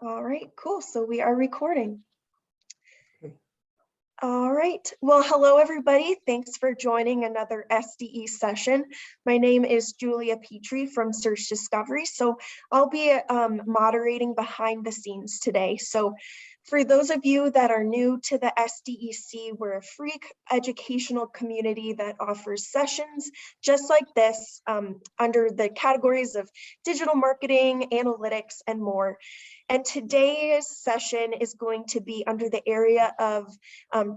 All right, cool. So we are recording. Okay. All right. Well, hello, everybody. Thanks for joining another SDE session. My name is Julia Petrie from Search Discovery. So I'll be moderating behind the scenes today. So for those of you that are new to the SDEC, we're a free educational community that offers sessions just like this under the categories of digital marketing, analytics, and more. And today's session is going to be under the area of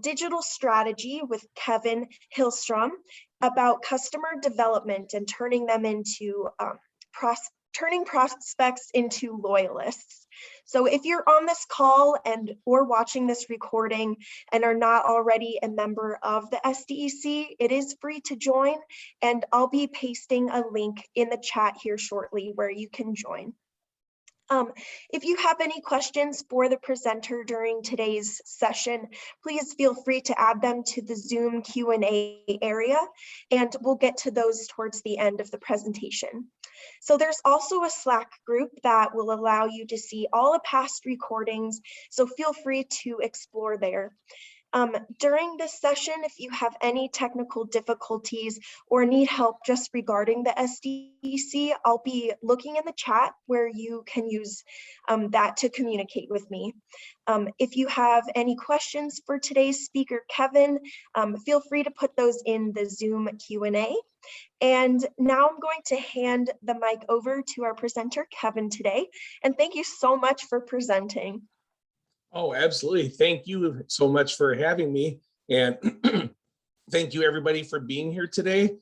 digital strategy with Kevin Hillstrom about customer development and turning them into turning prospects into loyalists. So if you're on this call or watching this recording and are not already a member of the SDEC, it is free to join, and I'll be pasting a link in the chat here shortly where you can join. If you have any questions for the presenter during today's session, please feel free to add them to the Zoom Q&A area, and we'll get to those towards the end of the presentation. So there's also a Slack group that will allow you to see all the past recordings, so feel free to explore there. During this session, if you have any technical difficulties or need help just regarding the SDEC, I'll be looking in the chat where you can use that to communicate with me. If you have any questions for today's speaker, Kevin, feel free to put those in the Zoom Q&A. And now I'm going to hand the mic over to our presenter, Kevin, today. And thank you so much for presenting. Oh, absolutely. Thank you so much for having me. And thank you everybody for being here today.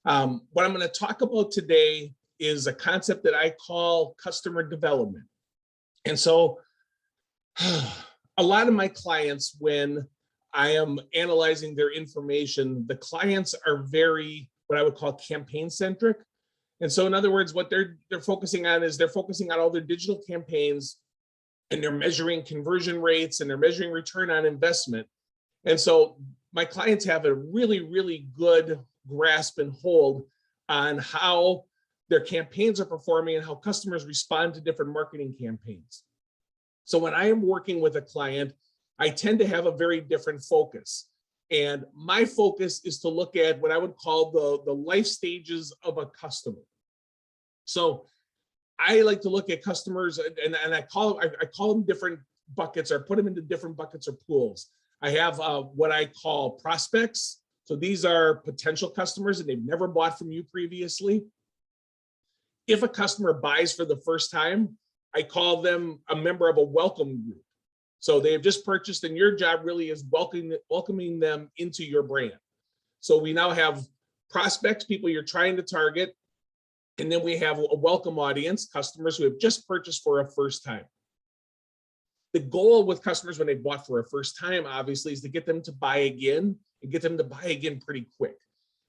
What I'm going to talk about today is a concept that I call customer development. And so a lot of my clients, when I am analyzing their information, the clients are very, what I would call campaign centric. And so in other words, what they're focusing on is they're focusing on all their digital campaigns, and they're measuring conversion rates and they're measuring return on investment. And so my clients have a really, really good grasp and hold on how their campaigns are performing and how customers respond to different marketing campaigns. So when I am working with a client, I tend to have a very different focus. And my focus is to look at what I would call the life stages of a customer. So I like to look at customers and I call them different buckets, or put them into different buckets or pools. I have what I call prospects. So these are potential customers and they've never bought from you previously. If a customer buys for the first time, I call them a member of a welcome group. So they have just purchased and your job really is welcoming them into your brand. So we now have prospects, people you're trying to target. And then we have a welcome audience, customers who have just purchased for a first time. The goal with customers when they bought for a first time, obviously, is to get them to buy again and get them to buy again pretty quick.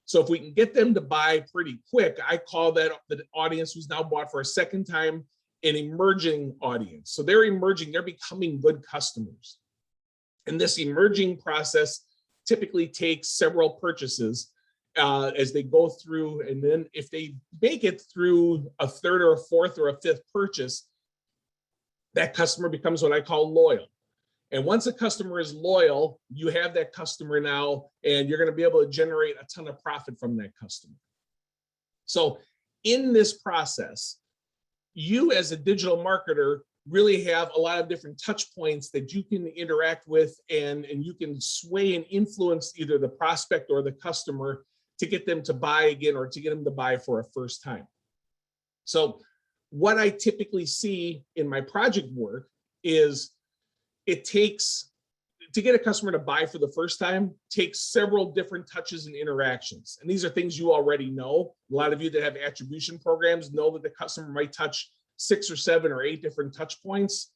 So if we can get them to buy pretty quick, I call that the audience who's now bought for a second time an emerging audience. So they're emerging, they're becoming good customers. And this emerging process typically takes several purchases as they go through, and then if they make it through a third or a fourth or a fifth purchase, that customer becomes what I call loyal. And once a customer is loyal, you have that customer now, and you're going to be able to generate a ton of profit from that customer. So in this process, you as a digital marketer really have a lot of different touch points that you can interact with, and you can sway and influence either the prospect or the customer to get them to buy again or to get them to buy for a first time. So what I typically see in my project work is it takes, to get a customer to buy for the first time, takes several different touches and interactions. And these are things you already know. A lot of you that have attribution programs know that the customer might touch 6 or 7 or 8 different touch points.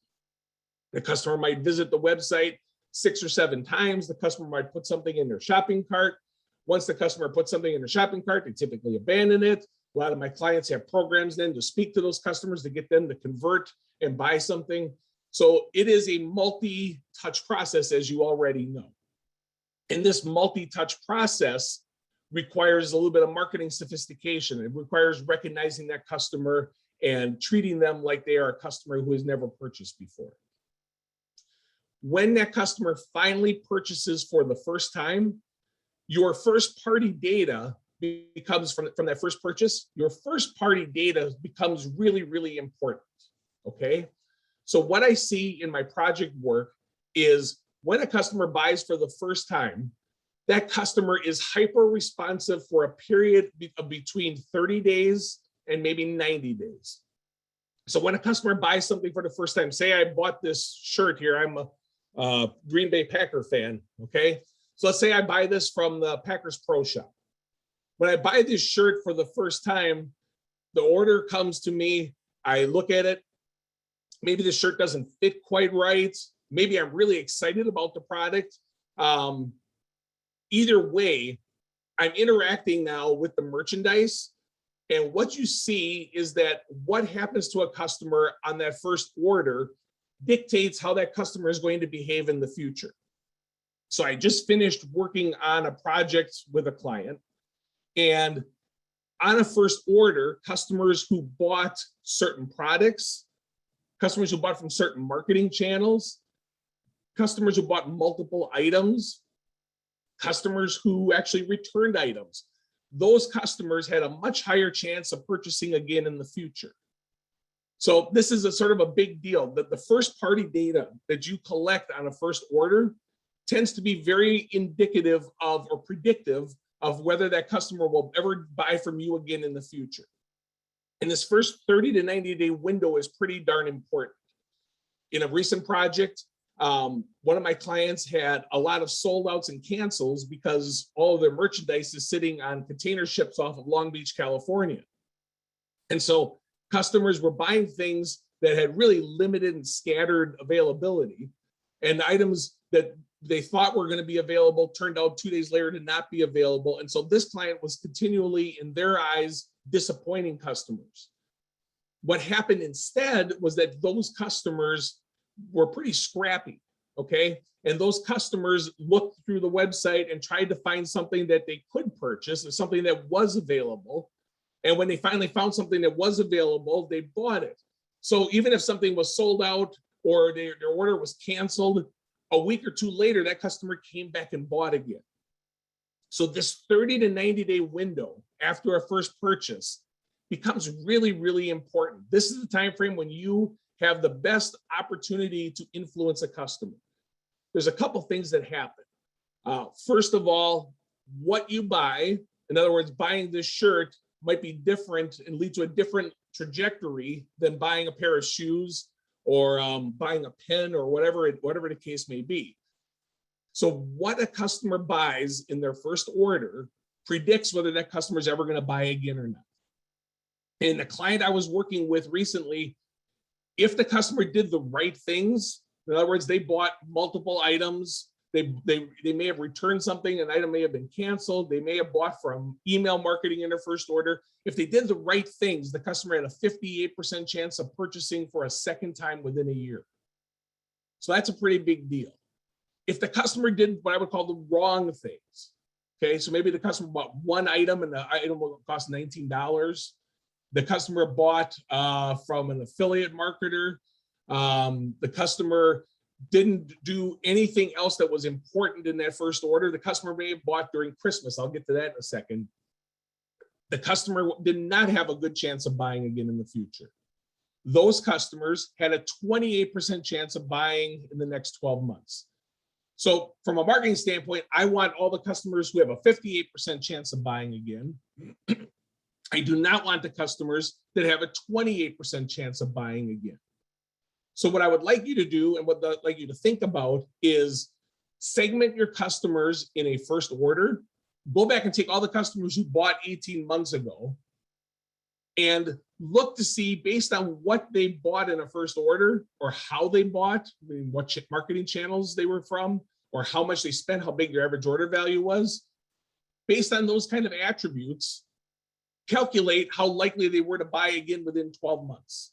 The customer might visit the website 6 or 7 times. The customer might put something in their shopping cart. Once the customer puts something in their shopping cart, they typically abandon it. A lot of my clients have programs then to speak to those customers to get them to convert and buy something. So it is a multi-touch process, as you already know. And this multi-touch process requires a little bit of marketing sophistication. It requires recognizing that customer and treating them like they are a customer who has never purchased before. When that customer finally purchases for the first time, your first party data becomes from that first purchase, your first party data becomes really, really important, okay? So what I see in my project work is when a customer buys for the first time, that customer is hyper responsive for a period of between 30 days and maybe 90 days. So when a customer buys something for the first time, say I bought this shirt here, I'm a Green Bay Packer fan, okay? So let's say I buy this from the Packers Pro Shop. When I buy this shirt for the first time, the order comes to me, I look at it, maybe the shirt doesn't fit quite right, maybe I'm really excited about the product. Either way, I'm interacting now with the merchandise, and what you see is that what happens to a customer on that first order dictates how that customer is going to behave in the future. So I just finished working on a project with a client, and on a first order, customers who bought certain products, customers who bought from certain marketing channels, customers who bought multiple items, customers who actually returned items, those customers had a much higher chance of purchasing again in the future. So this is a sort of a big deal, that the first party data that you collect on a first order tends to be very indicative of or predictive of whether that customer will ever buy from you again in the future. And this first 30 to 90 day window is pretty darn important. In a recent project, one of my clients had a lot of sold outs and cancels because all of their merchandise is sitting on container ships off of Long Beach, California. And so customers were buying things that had really limited and scattered availability, and items that they thought were going to be available turned out 2 days later to not be available. And so this client was continually, in their eyes, disappointing customers. What happened instead was that those customers were pretty scrappy, okay? And those customers looked through the website and tried to find something that they could purchase or something that was available. And when they finally found something that was available, they bought it. So even if something was sold out or their order was canceled, a week or two later, that customer came back and bought again. So this 30 to 90 day window after a first purchase becomes really, really important. This is the time frame when you have the best opportunity to influence a customer. There's a couple things that happen. First of all, what you buy, in other words, buying this shirt might be different and lead to a different trajectory than buying a pair of shoes or buying a pen or whatever the case may be. So what a customer buys in their first order predicts whether that customer is ever going to buy again or not. And the client I was working with recently, if the customer did the right things, in other words, they bought multiple items, they may have returned something, an item may have been canceled, they may have bought from email marketing in their first order. If they did the right things, the customer had a 58% chance of purchasing for a second time within a year. So that's a pretty big deal. If the customer did what I would call the wrong things, okay, so maybe the customer bought one item and the item will cost $19. The customer bought from an affiliate marketer. The customer didn't do anything else that was important in that first order. The customer may have bought during Christmas. I'll get to that in a second. The customer did not have a good chance of buying again in the future. Those customers had a 28% chance of buying in the next 12 months. So from a marketing standpoint, I want all the customers who have a 58% chance of buying again. I do not want the customers that have a 28% chance of buying again. So what I would like you to do and what I'd like you to think about is segment your customers in a first order. Go back and take all the customers who bought 18 months ago and look to see, based on what they bought in a first order or how they bought, I mean, what marketing channels they were from, or how much they spent, how big their average order value was. Based on those kind of attributes, calculate how likely they were to buy again within 12 months.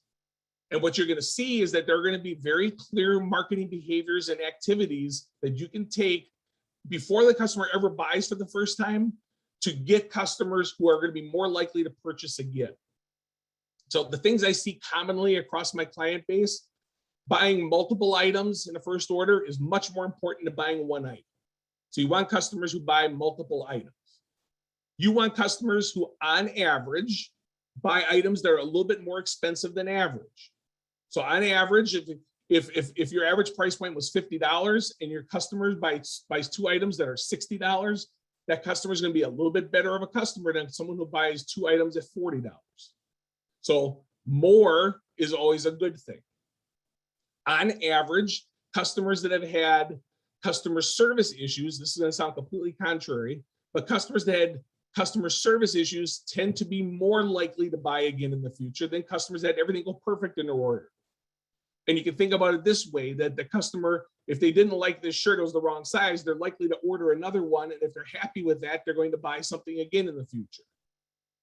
And what you're going to see is that there are going to be very clear marketing behaviors and activities that you can take before the customer ever buys for the first time to get customers who are going to be more likely to purchase again. So the things I see commonly across my client base, buying multiple items in a first order is much more important than buying one item. So you want customers who buy multiple items. You want customers who, on average, buy items that are a little bit more expensive than average. So on average, if your average price point was $50 and your customer buys two items that are $60, that customer is going to be a little bit better of a customer than someone who buys two items at $40. So more is always a good thing. On average, customers that have had customer service issues, this is going to sound completely contrary, but customers that had customer service issues tend to be more likely to buy again in the future than customers that had everything go perfect in their order. And you can think about it this way, that the customer, if they didn't like this shirt, it was the wrong size, they're likely to order another one. And if they're happy with that, they're going to buy something again in the future.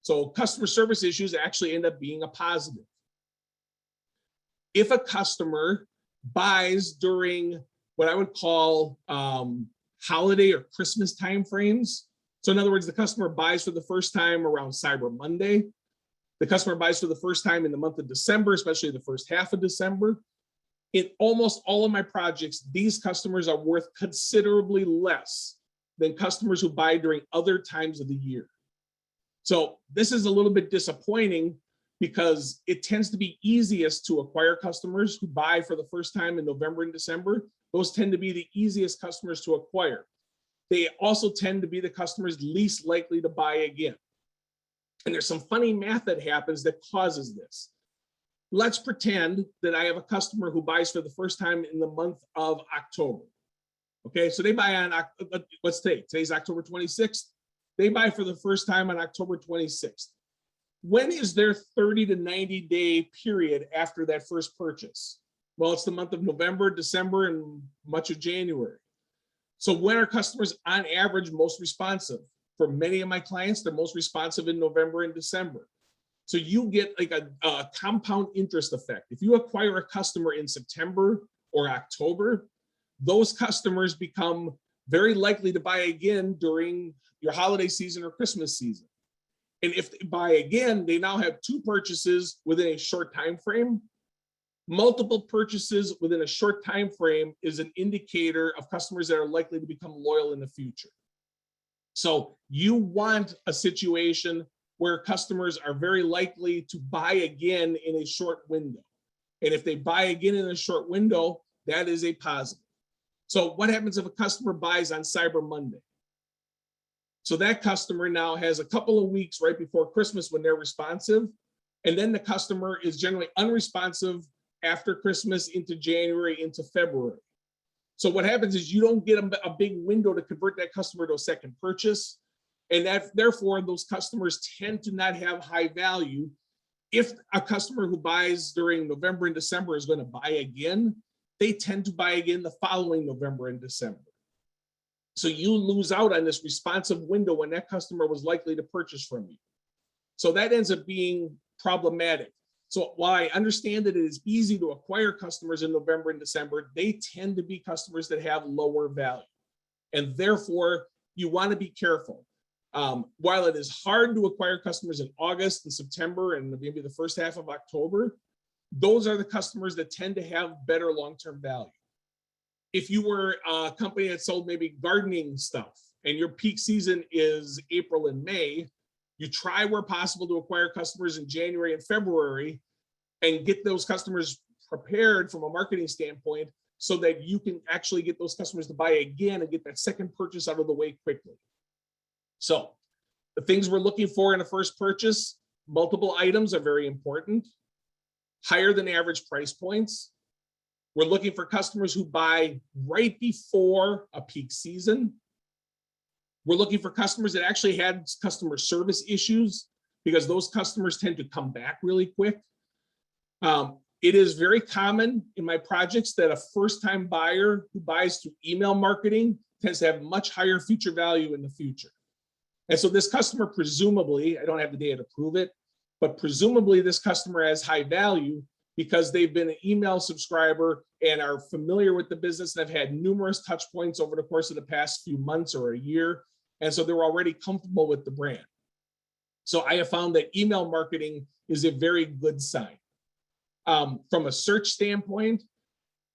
So customer service issues actually end up being a positive. If a customer buys during what I would call holiday or Christmas timeframes, so in other words, the customer buys for the first time around Cyber Monday, the customer buys for the first time in the month of December, especially the first half of December, in almost all of my projects, these customers are worth considerably less than customers who buy during other times of the year. So this is a little bit disappointing because it tends to be easiest to acquire customers who buy for the first time in November and December. Those tend to be the easiest customers to acquire. They also tend to be the customers least likely to buy again. And there's some funny math that happens that causes this. Let's pretend that I have a customer who buys for the first time in the month of October. Okay, so they buy on, what's today? Today's October 26th. They buy for the first time on October 26th. When is their 30 to 90 day period after that first purchase? Well, it's the month of November, December, and much of January. So when are customers on average most responsive? For many of my clients, they're most responsive in November and December. So you get like a compound interest effect. If you acquire a customer in September or October, those customers become very likely to buy again during your holiday season or Christmas season. And if they buy again, they now have two purchases within a short time frame. Multiple purchases within a short time frame is an indicator of customers that are likely to become loyal in the future. So you want a situation where customers are very likely to buy again in a short window. And if they buy again in a short window, that is a positive. So what happens if a customer buys on Cyber Monday? So that customer now has a couple of weeks right before Christmas when they're responsive. And then the customer is generally unresponsive after Christmas into January, into February. So what happens is you don't get a big window to convert that customer to a second purchase. And that therefore those customers tend to not have high value. If a customer who buys during November and December is going to buy again, they tend to buy again the following November and December. So you lose out on this responsive window when that customer was likely to purchase from you. So that ends up being problematic. So while I understand that it is easy to acquire customers in November and December, they tend to be customers that have lower value. And therefore, you want to be careful. While it is hard to acquire customers in August and September and maybe the first half of October, those are the customers that tend to have better long-term value. If you were a company that sold maybe gardening stuff and your peak season is April and May, you try where possible to acquire customers in January and February and get those customers prepared from a marketing standpoint so that you can actually get those customers to buy again and get that second purchase out of the way quickly. So the things we're looking for in a first purchase, multiple items are very important. Higher than average price points. We're looking for customers who buy right before a peak season. We're looking for customers that actually had customer service issues because those customers tend to come back really quick. It is very common in my projects that a first-time buyer who buys through email marketing tends to have much higher future value in the future. And so this customer, presumably, I don't have the data to prove it, but presumably this customer has high value because they've been an email subscriber and are familiar with the business and have had numerous touch points over the course of the past few months or a year. And so they're already comfortable with the brand. So I have found that email marketing is a very good sign. From a search standpoint,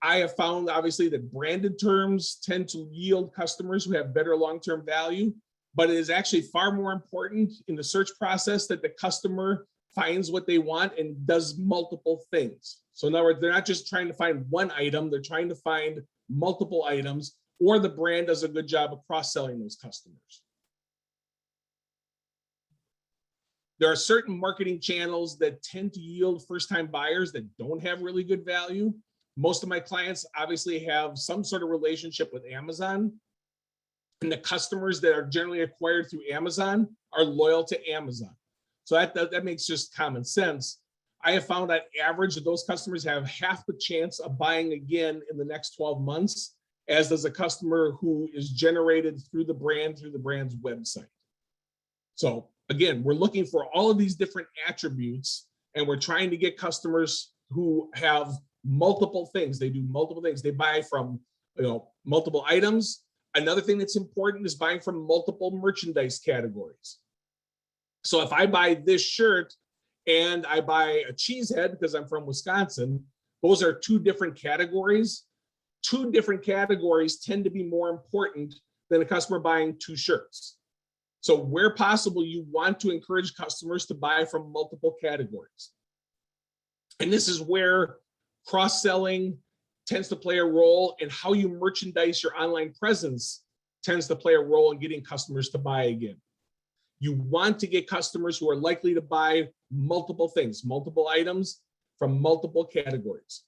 I have found obviously that branded terms tend to yield customers who have better long-term value, but it is actually far more important in the search process that the customer finds what they want and does multiple things. So in other words, they're not just trying to find one item, they're trying to find multiple items, or the brand does a good job of cross-selling those customers. There are certain marketing channels that tend to yield first-time buyers that don't have really good value. Most of my clients obviously have some sort of relationship with Amazon, and the customers that are generally acquired through Amazon are loyal to Amazon. So that makes just common sense. I have found that average of those customers have half the chance of buying again in the next 12 months, as does a customer who is generated through the brand's website. So again, we're looking for all of these different attributes, and we're trying to get customers who have multiple things. They do multiple things. They buy from, multiple items. Another thing that's important is buying from multiple merchandise categories. So if I buy this shirt and I buy a cheese head because I'm from Wisconsin, those are two different categories. Two different categories tend to be more important than a customer buying two shirts. So where possible, you want to encourage customers to buy from multiple categories. And this is where cross-selling tends to play a role, and how you merchandise your online presence tends to play a role in getting customers to buy again. You want to get customers who are likely to buy multiple things, multiple items from multiple categories.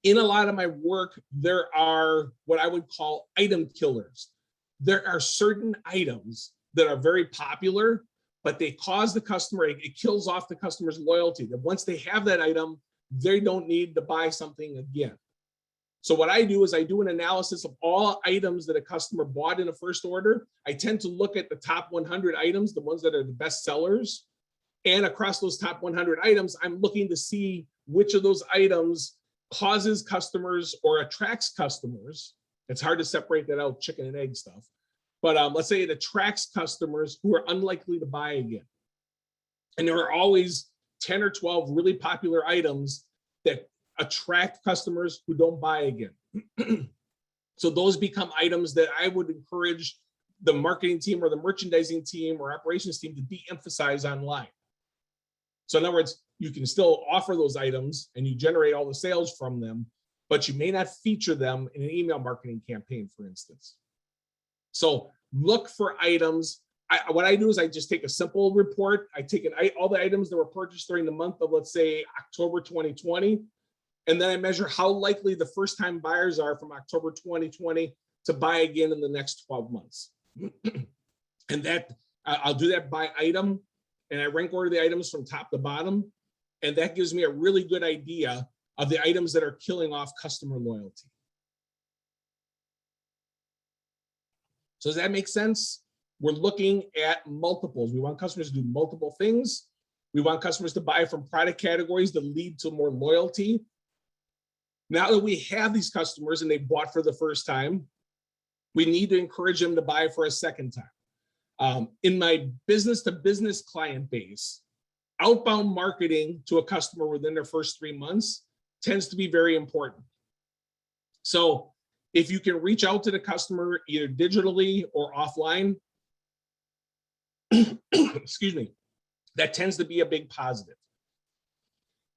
In a lot of my work, there are what I would call item killers. There are certain items that are very popular, but they cause the customer, it kills off the customer's loyalty, that once they have that item, they don't need to buy something again. So what I do is I do an analysis of all items that a customer bought in a first order. I tend to look at the top 100 items, the ones that are the best sellers. And across those top 100 items, I'm looking to see which of those items causes customers or attracts customers. It's hard to separate that out, chicken and egg stuff. But let's say it attracts customers who are unlikely to buy again. And there are always 10 or 12 really popular items that attract customers who don't buy again. So those become items that I would encourage the marketing team or the merchandising team or operations team to de-emphasize online. So in other words, you can still offer those items and you generate all the sales from them, but you may not feature them in an email marketing campaign, for instance. So look for items. What I do is I just take a simple report. I take all the items that were purchased during the month of, let's say, October 2020. And then I measure how likely the first-time buyers are from October 2020 to buy again in the next 12 months. And that I'll do that by item, and I rank order the items from top to bottom. And that gives me a really good idea of the items that are killing off customer loyalty. So does that make sense? We're looking at multiples. We want customers to do multiple things. We want customers to buy from product categories that lead to more loyalty. Now that we have these customers and they bought for the first time, we need to encourage them to buy for a second time. In my business-to-business client base, outbound marketing to a customer within their first 3 months tends to be very important. So if you can reach out to the customer either digitally or offline, excuse me, that tends to be a big positive.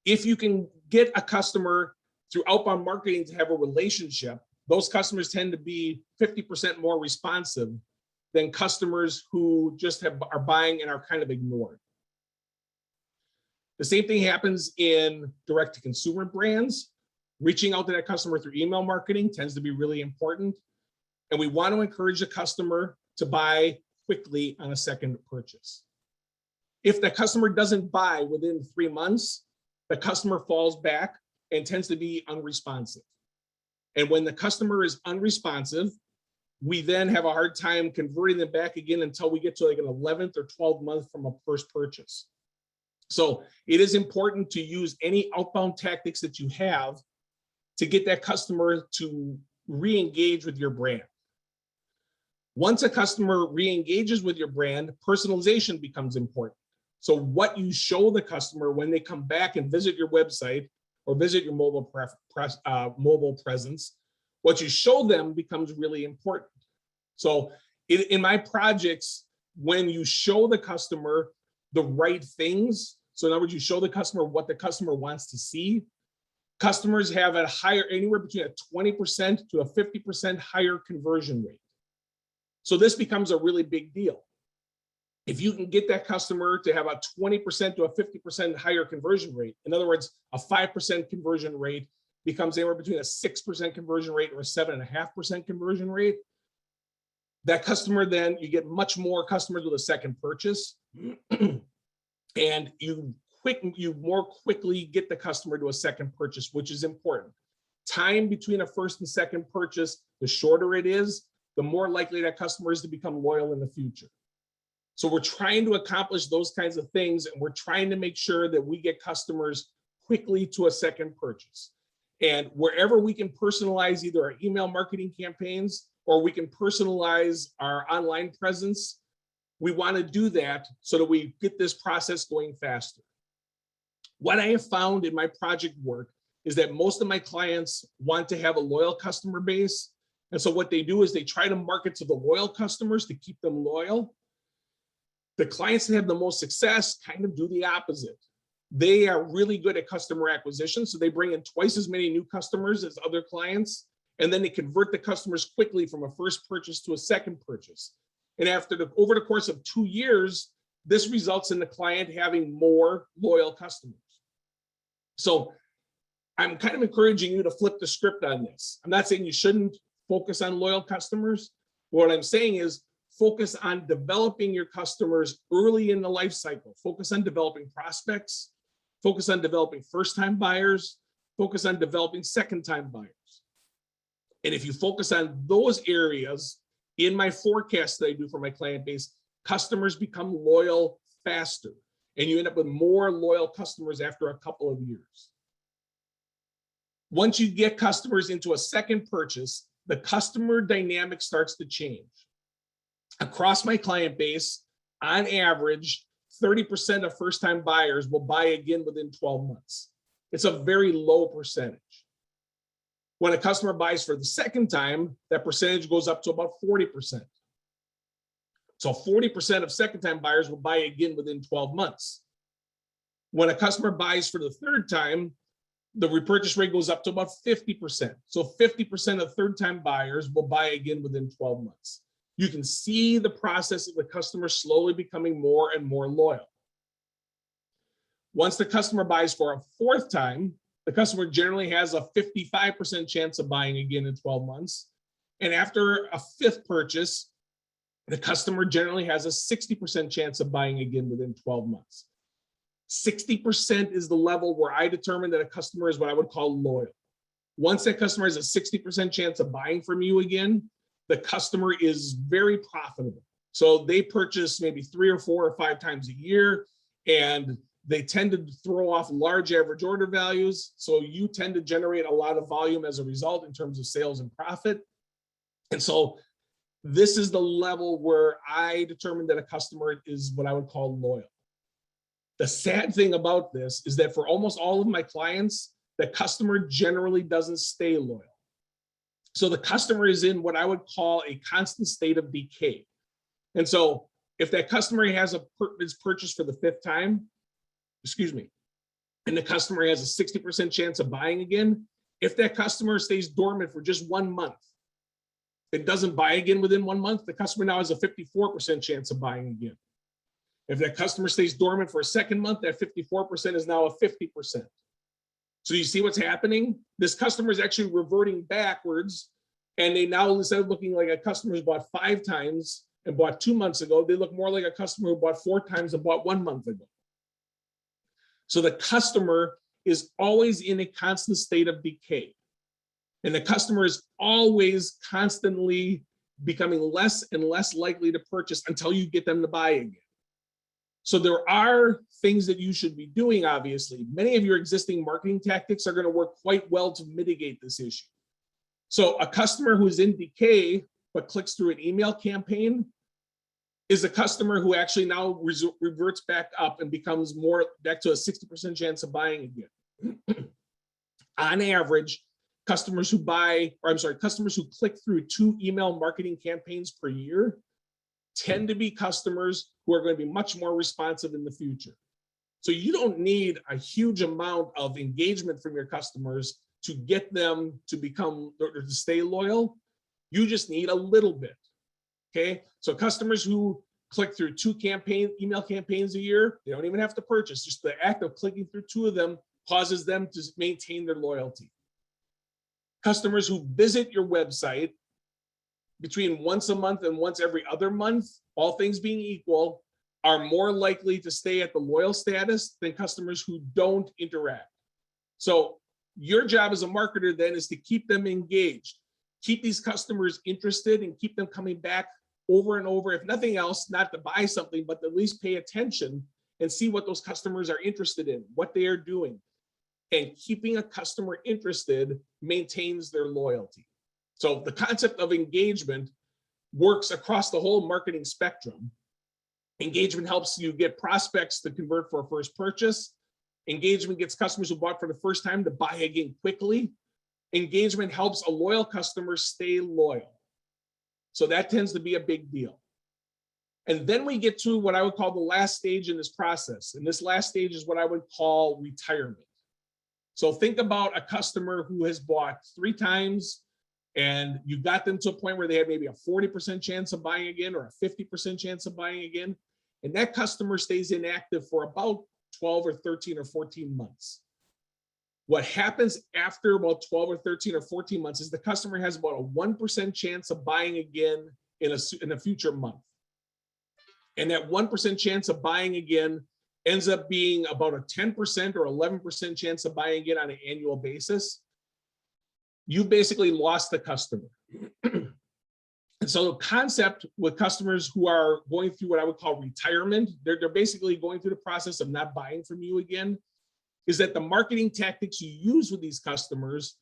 If you can get a customer through outbound marketing to have a relationship, those customers tend to be 50% more responsive than customers who just are buying and are kind of ignored. The same thing happens in direct-to-consumer brands. Reaching out to that customer through email marketing tends to be really important. And we want to encourage the customer to buy quickly on a second purchase. If the customer doesn't buy within 3 months, the customer falls back and tends to be unresponsive. And when the customer is unresponsive, we then have a hard time converting them back again until we get to like an 11th or 12th month from a first purchase. So it is important to use any outbound tactics that you have to get that customer to re-engage with your brand. Once a customer re-engages with your brand, personalization becomes important. So what you show the customer when they come back and visit your website or visit your mobile presence, what you show them becomes really important. So in my projects, when you show the customer the right things, so in other words, you show the customer what the customer wants to see, customers have a higher, anywhere between a 20% to a 50% higher conversion rate. So this becomes a really big deal. If you can get that customer to have a 20% to a 50% higher conversion rate, in other words, a 5% conversion rate becomes anywhere between a 6% conversion rate or a 7.5% conversion rate, that customer, then you get much more customers with a second purchase. And you more quickly get the customer to a second purchase, which is important. Time between a first and second purchase, the shorter it is, the more likely that customer is to become loyal in the future. So we're trying to accomplish those kinds of things, and we're trying to make sure that we get customers quickly to a second purchase. And wherever we can personalize either our email marketing campaigns or we can personalize our online presence, we want to do that so that we get this process going faster. What I have found in my project work is that most of my clients want to have a loyal customer base. And so what they do is they try to market to the loyal customers to keep them loyal. The clients that have the most success kind of do the opposite. They are really good at customer acquisition, so they bring in twice as many new customers as other clients, and then they convert the customers quickly from a first purchase to a second purchase. And over the course of 2 years, this results in the client having more loyal customers. So I'm kind of encouraging you to flip the script on this. I'm not saying you shouldn't focus on loyal customers. What I'm saying is focus on developing your customers early in the life cycle. Focus on developing prospects, focus on developing first-time buyers, focus on developing second-time buyers. And if you focus on those areas in my forecast that I do for my client base, customers become loyal faster, and you end up with more loyal customers after a couple of years. Once you get customers into a second purchase, the customer dynamic starts to change. Across my client base, on average, 30% of first-time buyers will buy again within 12 months. It's a very low percentage. When a customer buys for the second time, that percentage goes up to about 40%. So 40% of second-time buyers will buy again within 12 months. When a customer buys for the third time, the repurchase rate goes up to about 50%. So 50% of third-time buyers will buy again within 12 months. You can see the process of the customer slowly becoming more and more loyal. Once the customer buys for a fourth time, the customer generally has a 55% chance of buying again in 12 months. And after a fifth purchase, the customer generally has a 60% chance of buying again within 12 months. 60% is the level where I determine that a customer is what I would call loyal. Once that customer has a 60% chance of buying from you again, the customer is very profitable. So they purchase maybe 3 or 4 or 5 times a year, and they tend to throw off large average order values. So you tend to generate a lot of volume as a result in terms of sales and profit. And so this is the level where I determine that a customer is what I would call loyal. The sad thing about this is that for almost all of my clients, the customer generally doesn't stay loyal. So the customer is in what I would call a constant state of decay. And so if that customer has is purchased for the 5th time, and the customer has a 60% chance of buying again, if that customer stays dormant for just 1 month, it doesn't buy again within 1 month, the customer now has a 54% chance of buying again. If that customer stays dormant for a second month, that 54% is now a 50%. So you see what's happening? This customer is actually reverting backwards, and they now, instead of looking like a customer who's bought 5 times and bought 2 months ago, they look more like a customer who bought 4 times and bought 1 month ago. So the customer is always in a constant state of decay. And the customer is always constantly becoming less and less likely to purchase until you get them to buy again. So there are things that you should be doing, obviously. Many of your existing marketing tactics are going to work quite well to mitigate this issue. So a customer who's in decay, but clicks through an email campaign is a customer who actually now reverts back up and becomes more back to a 60% chance of buying again. On average, customers who click through 2 email marketing campaigns per year tend to be customers who are going to be much more responsive in the future. So you don't need a huge amount of engagement from your customers to get them to become or to stay loyal. You just need a little bit. Okay, so customers who click through 2 email campaigns a year, they don't even have to purchase. Just the act of clicking through 2 of them causes them to maintain their loyalty. Customers who visit your website between once a month and once every other month, all things being equal, are more likely to stay at the loyal status than customers who don't interact. So your job as a marketer then is to keep them engaged, keep these customers interested and keep them coming back over and over, if nothing else, not to buy something, but to at least pay attention and see what those customers are interested in, what they are doing. And keeping a customer interested maintains their loyalty. So the concept of engagement works across the whole marketing spectrum. Engagement helps you get prospects to convert for a first purchase. Engagement gets customers who bought for the first time to buy again quickly. Engagement helps a loyal customer stay loyal. So that tends to be a big deal. And then we get to what I would call the last stage in this process. And this last stage is what I would call retirement. So think about a customer who has bought 3 times and you got them to a point where they had maybe a 40% chance of buying again or a 50% chance of buying again. And that customer stays inactive for about 12 or 13 or 14 months. What happens after about 12 or 13 or 14 months is the customer has about a 1% chance of buying again in a future month. And that 1% chance of buying again ends up being about a 10% or 11% chance of buying again on an annual basis. You basically lost the customer. And so the concept with customers who are going through what I would call retirement, they're basically going through the process of not buying from you again, is that the marketing tactics you use with these customers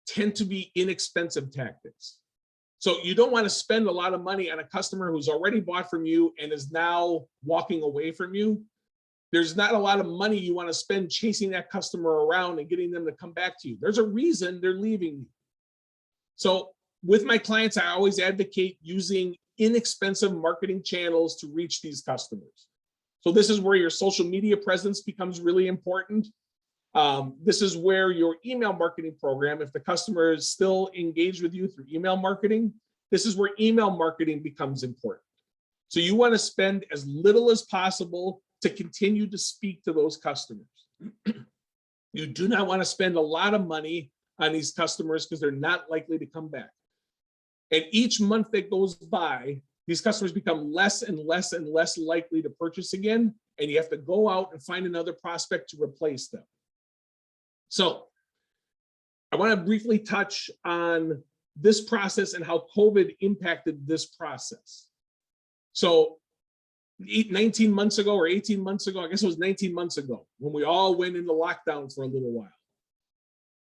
tend to be inexpensive tactics. So you don't want to spend a lot of money on a customer who's already bought from you and is now walking away from you. There's not a lot of money you want to spend chasing that customer around and getting them to come back to you. There's a reason they're leaving you. So with my clients, I always advocate using inexpensive marketing channels to reach these customers. So this is where your social media presence becomes really important. This is where your email marketing program, if the customer is still engaged with you through email marketing, this is where email marketing becomes important. So you want to spend as little as possible to continue to speak to those customers. You do not want to spend a lot of money on these customers because they're not likely to come back. And each month that goes by, these customers become less and less and less likely to purchase again, and you have to go out and find another prospect to replace them. So I want to briefly touch on this process and how COVID impacted this process. So 19 months ago or 18 months ago, I guess it was 19 months ago, when we all went into lockdown for a little while,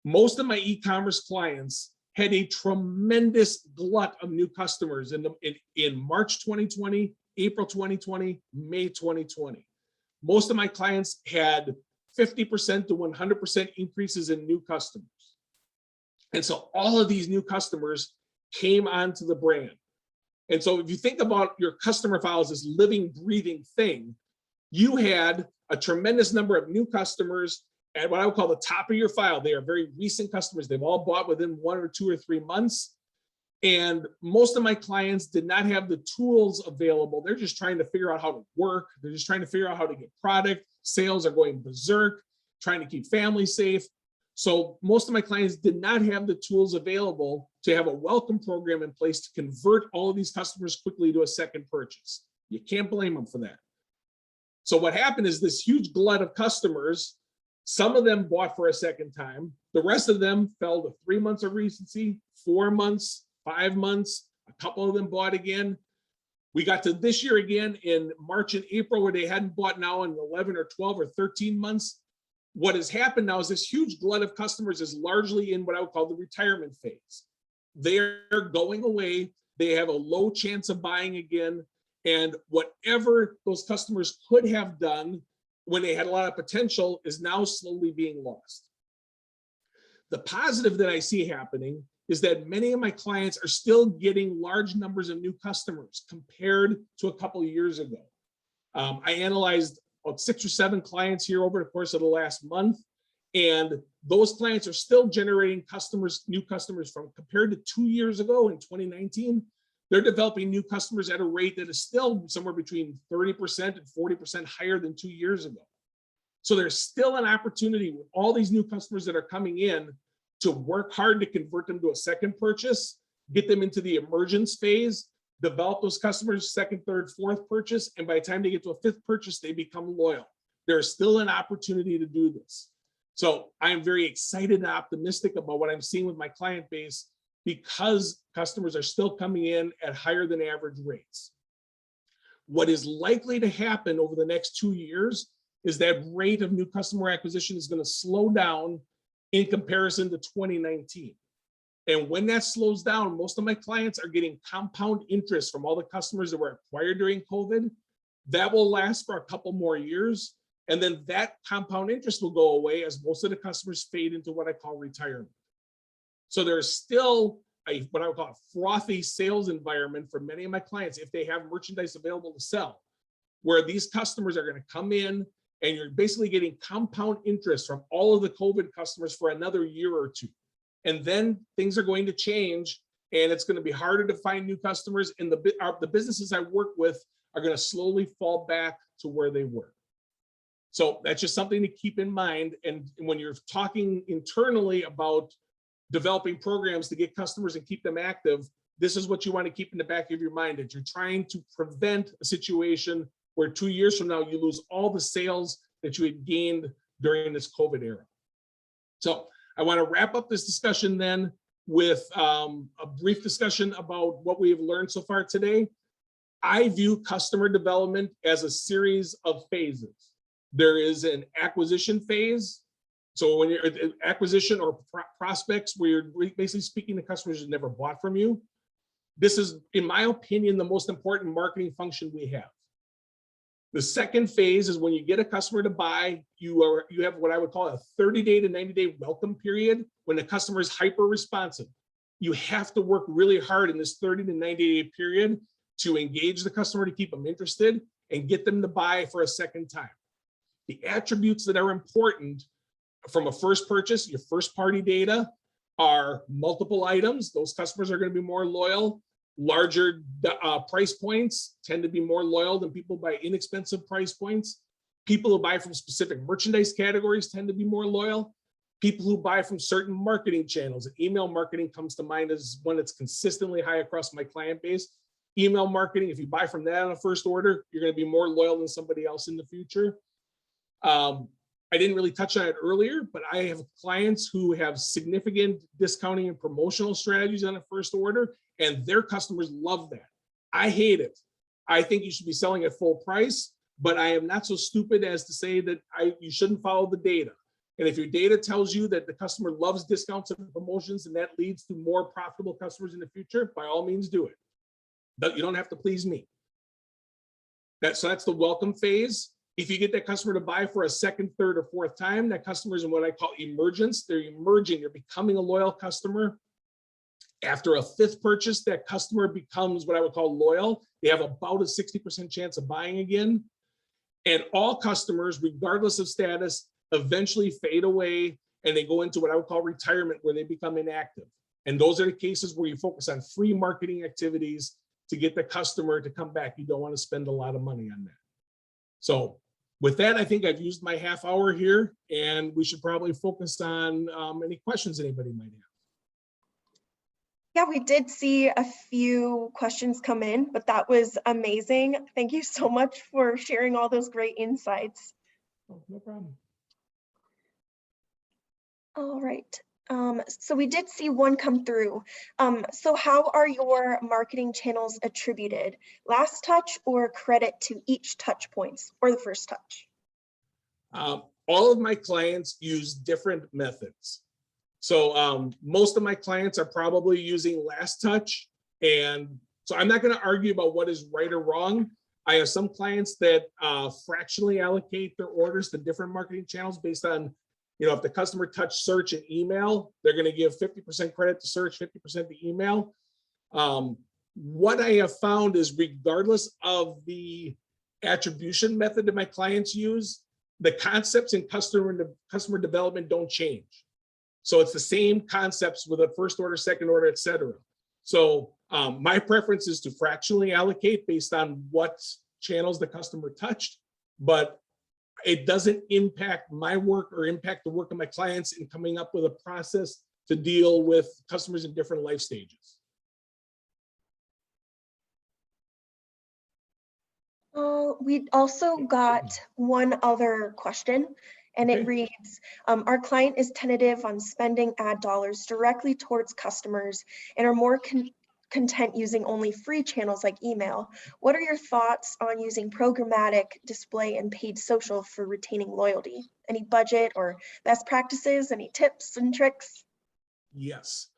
most of my e-commerce clients had a tremendous glut of new customers in March 2020, April 2020, May 2020. Most of my clients had 50% to 100% increases in new customers. And so all of these new customers came onto the brand. And so if you think about your customer file as this living, breathing thing, you had a tremendous number of new customers at what I would call the top of your file. They are very recent customers. They've all bought within 1 or 2 or 3 months. And most of my clients did not have the tools available. They're just trying to figure out how to work. They're just trying to figure out how to get product. Sales are going berserk, trying to keep families safe. So most of my clients did not have the tools available to have a welcome program in place to convert all of these customers quickly to a second purchase. You can't blame them for that. So what happened is this huge glut of customers, some of them bought for a second time. The rest of them fell to 3 months of recency, 4 months, 5 months. A couple of them bought again. We got to this year again in March and April where they hadn't bought now in 11 or 12 or 13 months. What has happened now is this huge glut of customers is largely in what I would call the retirement phase. They're going away. they have a low chance of buying again. And whatever those customers could have done when they had a lot of potential is now slowly being lost. The positive that I see happening is that many of my clients are still getting large numbers of new customers compared to a couple of years ago. I analyzed about 6 or 7 clients here over the course of the last month, and those clients are still generating customers, new customers from compared to 2 years ago in 2019. They're developing new customers at a rate that is still somewhere between 30% and 40% higher than 2 years ago. So there's still an opportunity with all these new customers that are coming in to work hard to convert them to a second purchase, get them into the emergence phase, develop those customers second, third, fourth purchase, and by the time they get to a 5th purchase, they become loyal. There's still an opportunity to do this. So I am very excited and optimistic about what I'm seeing with my client base because customers are still coming in at higher than average rates. What is likely to happen over the next 2 years is that rate of new customer acquisition is going to slow down in comparison to 2019. And when that slows down, most of my clients are getting compound interest from all the customers that were acquired during COVID. That will last for a couple more years. And then that compound interest will go away as most of the customers fade into what I call retirement. So there's still what I would call a frothy sales environment for many of my clients if they have merchandise available to sell, where these customers are going to come in and you're basically getting compound interest from all of the COVID customers for another year or 2. And then things are going to change and it's going to be harder to find new customers, and the businesses I work with are going to slowly fall back to where they were. So that's just something to keep in mind. And when you're talking internally about developing programs to get customers and keep them active, this is what you want to keep in the back of your mind, that you're trying to prevent a situation where 2 years from now, you lose all the sales that you had gained during this COVID era. So I want to wrap up this discussion then with a brief discussion about what we have learned so far today. I view customer development as a series of phases. There is an acquisition phase. So when you're acquisition or prospects, where you're basically speaking to customers who never bought from you. This is, in my opinion, the most important marketing function we have. The second phase is when you get a customer to buy, you have what I would call a 30-day to 90-day welcome period when the customer is hyper responsive. You have to work really hard in this 30 to 90-day period to engage the customer, to keep them interested and get them to buy for a second time. The attributes that are important from a first purchase, your first party data, are multiple items. Those customers are going to be more loyal. Larger price points tend to be more loyal than people who buy inexpensive price points. People who buy from specific merchandise categories tend to be more loyal. People who buy from certain marketing channels, and email marketing comes to mind as one that's consistently high across my client base. Email marketing, if you buy from that on a first order, you're going to be more loyal than somebody else in the future. I didn't really touch on it earlier, but I have clients who have significant discounting and promotional strategies on a first order, and their customers love that. I hate it. I think you should be selling at full price, but I am not so stupid as to say that you shouldn't follow the data. And if your data tells you that the customer loves discounts and promotions and that leads to more profitable customers in the future, by all means do it. But you don't have to please me. So that's the welcome phase. If you get that customer to buy for a second, third, or fourth time, that customer is in what I call emergence. They're emerging, you're becoming a loyal customer. After a 5th purchase, that customer becomes what I would call loyal. They have about a 60% chance of buying again. And all customers, regardless of status, eventually fade away and they go into what I would call retirement, where they become inactive. And those are the cases where you focus on free marketing activities to get the customer to come back. You don't want to spend a lot of money on that. So with that, I think I've used my half hour here, and we should probably focus on any questions anybody might have. Yeah, we did see a few questions come in, but that was amazing. Thank you so much for sharing all those great insights. Oh, no problem. All right. So we did see one come through. So how are your marketing channels attributed? Last touch or credit to each touch points, or the first touch? All of my clients use different methods. So most of my clients are probably using last touch, and So I'm not going to argue about what is right or wrong. I have some clients that fractionally allocate their orders to different marketing channels based on, if the customer touched search and email, they're going to give 50% credit to search, 50% to email. What I have found is regardless of the attribution method that my clients use, the concepts in customer development don't change. So it's the same concepts with a first order, second order, et cetera. So my preference is to fractionally allocate based on what channels the customer touched, but it doesn't impact my work or impact the work of my clients in coming up with a process to deal with customers in different life stages. We also got one other question, and it reads, our client is tentative on spending ad dollars directly towards customers and are more content using only free channels like email. What are your thoughts on using programmatic display and paid social for retaining loyalty? Any budget or best practices, any tips and tricks? Yes.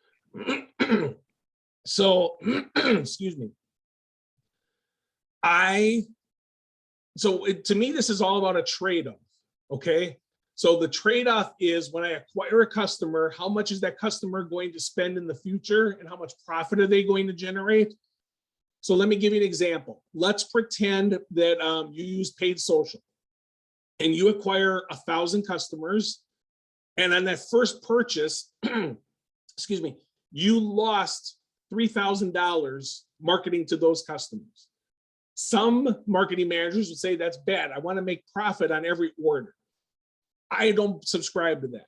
So, excuse me. To me, this is all about a trade-off, okay? So the trade-off is when I acquire a customer, how much is that customer going to spend in the future and how much profit are they going to generate? So let me give you an example. Let's pretend that you use paid social and you acquire 1,000 customers. And on that first purchase, excuse me, you lost $3,000 marketing to those customers. Some marketing managers would say that's bad. I want to make profit on every order. I don't subscribe to that.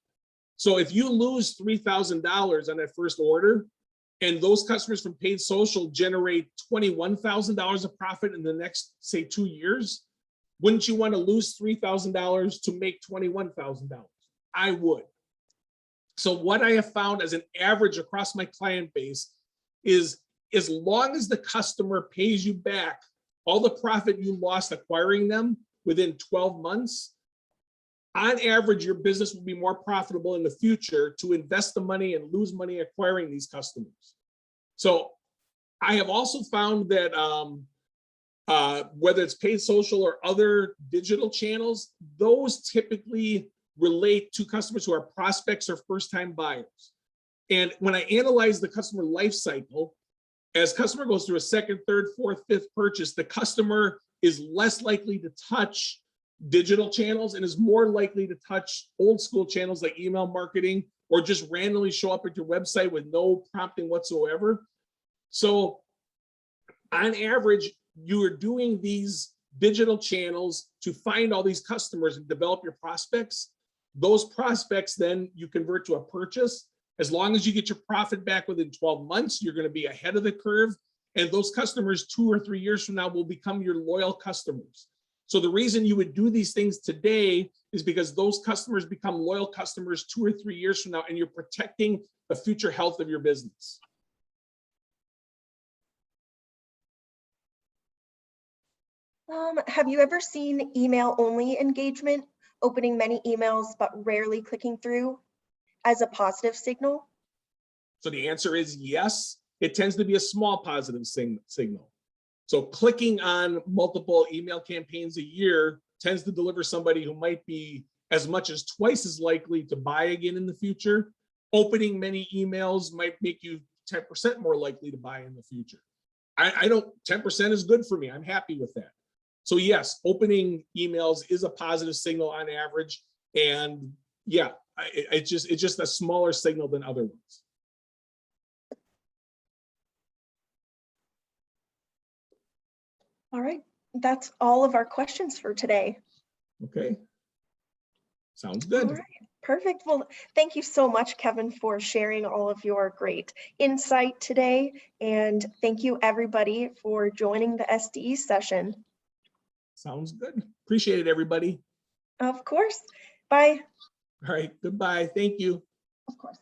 So if you lose $3,000 on that first order and those customers from paid social generate $21,000 of profit in the next, say, 2 years, wouldn't you want to lose $3,000 to make $21,000? I would. So what I have found as an average across my client base is as long as the customer pays you back all the profit you lost acquiring them within 12 months, on average, your business will be more profitable in the future to invest the money and lose money acquiring these customers. So I have also found that whether it's paid social or other digital channels, those typically relate to customers who are prospects or first-time buyers. And when I analyze the customer life cycle, as customer goes through a second, third, fourth, fifth purchase, the customer is less likely to touch digital channels and is more likely to touch old school channels like email marketing or just randomly show up at your website with no prompting whatsoever. So on average, you are doing these digital channels to find all these customers and develop your prospects. Those prospects then you convert to a purchase. As long as you get your profit back within 12 months, you're going to be ahead of the curve. And those customers 2 or 3 years from now will become your loyal customers. So the reason you would do these things today is because those customers become loyal customers 2 or 3 years from now, and you're protecting the future health of your business. Have you ever seen email only engagement, opening many emails but rarely clicking through, as a positive signal? So the answer is yes. It tends to be a small positive signal. So clicking on multiple email campaigns a year tends to deliver somebody who might be as much as twice as likely to buy again in the future. Opening many emails might make you 10% more likely to buy in the future. I don't, 10% is good for me. I'm happy with that. So yes, opening emails is a positive signal on average. And yeah, it's just a smaller signal than other ones. All right, that's all of our questions for today. Okay, sounds good. All right, perfect. Well, thank you so much, Kevin, for sharing all of your great insight today. And thank you everybody for joining the SDE session. Sounds good. Appreciate it, everybody. Of course. Bye. All right, goodbye. Thank you. Of course.